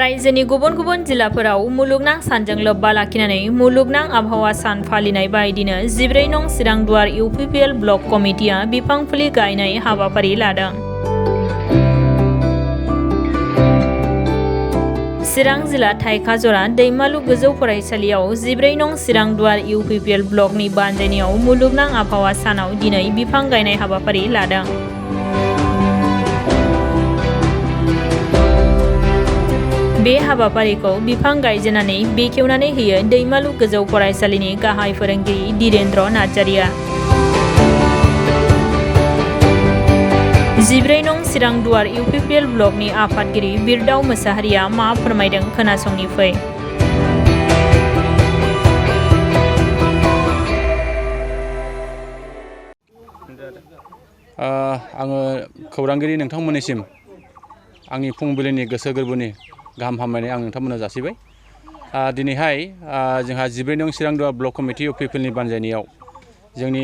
रायजोनि गुबुन गुबुन जिल्लाफोराव मुलुगनां सानजों लोब्बा लाखिनानै मुलुगनां आबहावा सान फालिनाय बायदिनो 14 नं चिरां दुवार इउपिपिएल ब्लक कमिटिया बिफां फुलि गायनाय हाबाफारि लादों। चिरां जिल्ला थाइखाजरा दैमालु गोजौ फरायसालियाव 14 नं चिरां दुवार इउपिपिएल ब्लकनि बानजायनायाव मुलुगनां आबहावा सानाव दिनै बिफां गायनाय हाबाफारि लादों। बे हाबाफारिखौ बिफां गायजेननानै बेखेवनानै होयो दैमालु गोजौ फरायसालिनि गाहाय फोरोंगिरि धीरेन्द्र नार्जारिया। 14 नं चिरां दुवार इउपिपिएल ब्लकनि आफादगिरि बिरदाव मोसाहारिया मा फोरमायदों खोनासंनि फै। आङो खौरांगिरि नोंथांमोननिसिम आंनि फुंबिलिनि गोसो गोरबोनि गाहाम हामलायनाय आं नोंथांमोननो जासिबाय। दिनैहाय जोंहा 14 नं चिरां दुवार ब्लक कमिटि इउपिपिएलनि बानजायनायाव जोंनि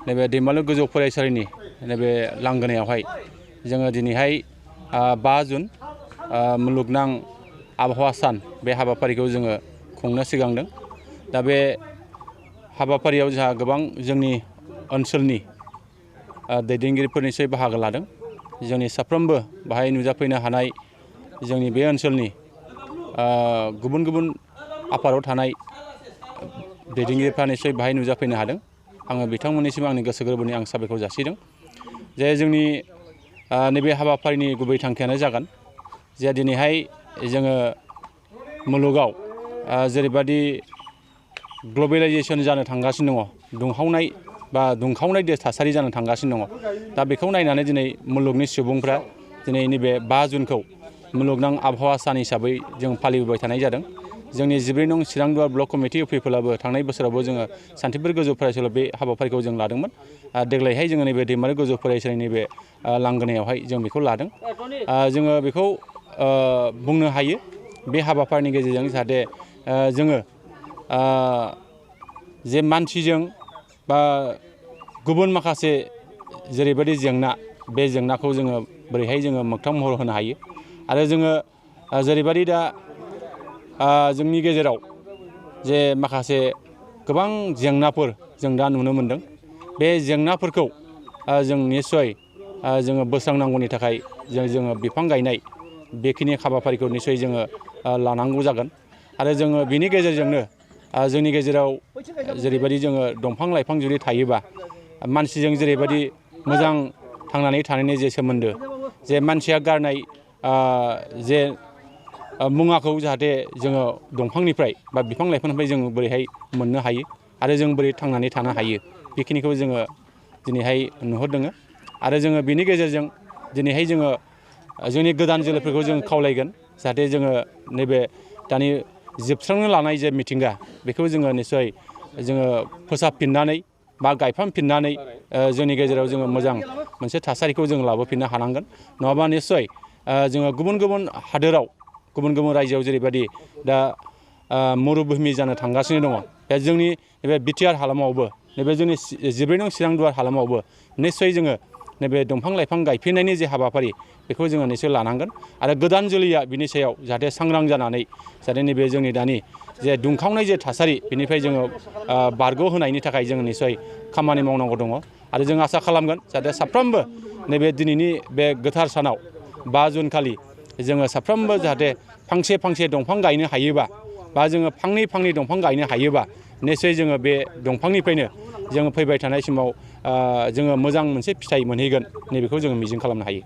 नैबे दैमालु गोजौ फरायसालिनि नैबे लांगोनायावहाय जोङो दिनैहाय 5 जुन मुलुगनां आबहावा सान बे हाबाफारिखौ जोङो खुंनो सिगांदों। दा बे हाबाफारियाव जोंहा गोबां जोंनि ओनसोलनि दैदेनगिरिफोरनिसै बाहागो लादों। जोंनि साफ्रोमबो बाहाय नुजाफैनो हानाय जोंनि बे ओनसोलनि गुबुन गुबुन आफादाव थानाय दैदेनगिरिफ्रा निश्चय बाहाय नुजाफैनो हादों। आङो बिथांमोननिसिम आंनि गोसो गोरबोनि आं साबायखर जासिदों जे जोंनि नैबे हाबाफारिनि गुबै थांखियानो जागोन जे दिनैहाय जोङो मुलुगाव जेरैबादि ग्लबेलाइजेसन जानो थांगासिनो दङ, दुंखावनाय थासारि जानो थांगासिनो दङ। दा बेखौ नायनानै दिनै मुलुगनि सुबुंफ्रा दिनै नैबे 5 जुनखौ मुलुगनां आबहावा सान हिसाबै जों फालिबोबाय थानाय जादों। जोंनि 14 नं चिरां दुवार ब्लक कमिटि इउपिपिएलाबो थांनाय बोसोरावबो जोङो सान्थिफुर गोजौ फरायसालियाव बे हाबाफारिखौ जों लादोंमोन। देग्लायहाय जोङो नैबे दैमालु गोजौ फरायसालिनि बे लांगोनायावहाय जों बेखौ लादों। जोङो बेखौ बुंनो हायो बे हाबाफारिनि गेजेरजों जाहाथे जोङो जे मानसिजों बा गुबुन माखासे जेरैबायदि जेंना, बे जेंनाखौ जोङो बोरैहाय जोङो मोगथां महर होनो हायो आरो जोङो जेरैबायदि दा जोंनि गेजेराव जे माखासे गोबां जेंनाफोर जों दा नुनो मोनदों। बे जेंनाफोरखौ जों निस्सय जोङो बोस्रांनांगौनि थाखाय जोङो बिफां गायनाय बेखिनि हाबाफारिखौ निस्सय जोङो लानांगौ जागोन आरो जोङो बिनि गेजेरजोंनो जोंनि गेजेराव जेरैबायदि जोङो दंफां लाइफां जुदि थायोबा मानसिजों जेरैबायदि मोजां थांनानै थानायनि जे सोमोन्दो, जे मानसिया गारनाय जे मुवाखौ जाहाथे जोङो दंफांनिफ्राय बा बिफां लाइफांनिफ्राय जोङो बोरैहाय मोननो हायो आरो जों बोरै थांनानै थानो हायो, बेखिनिखौ जोङो दिनैहाय नुहुरदों। आरो जोङो बिनि गेजेरजों दिनैहाय जोङो जोंनि गोदान जोलैफोरखौ जों खावलायगोन जाहाथे जोङो नैबे दानि जोबस्रांनो लानाय जे मिथिंगा, बेखौ जोङो निस्सय जोङो फोसाबफिननानै बा गायफामफिननानै जोंनि गेजेराव जोङो मोजां मोनसे थासारिखौ जों लाबोफिननो हानांगोन। नङाबा निस्सय जोङो गुबुन गुबुन हादोराव, गुबुन गुबुन रायजोआव जेरैबायदि दा मरुभूमि जानो थांगासिनो दङ, दा जोंनि नैबे बिटिआर हालामावबो, नैबे जोंनि 14 नं चिरां दुवार हालामावबो निस्सय जोङो नैबे दंफां लाइफां गायफिननायनि जे हाबाफारि, बेखौ जोङो निस्सय लानांगोन आरो गोदान जोलैया बिनि सायाव जाहाथे सांग्रां जानानै जाहाथे नैबे जोंनि दानि जे दुंखावनाय जे थासारि, बेनिफ्राय जोङो बारग'होनायनि थाखाय जों निस्सय खामानि मावनांगौ दङ। आरो जों आसा खालामगोन जाहाथे साफ्रोमबो नैबे दिनैनि बे गोथार सानाव 5 जुन खालि जोङो साफ्रोमबो जाहाथे फांसे फांसे दंफां गायनो हायोबा बा जोङो फांनै फांनै दंफां गायनो हायोबा निस्सय जोङो बे दंफांनिफ्रायनो जोङो फैबाय थानाय समाव जोङो मोजां मोनसे फिथाइ मोनहैगोन, नैबेखौ जोङो मिजिं खालामनो हायो।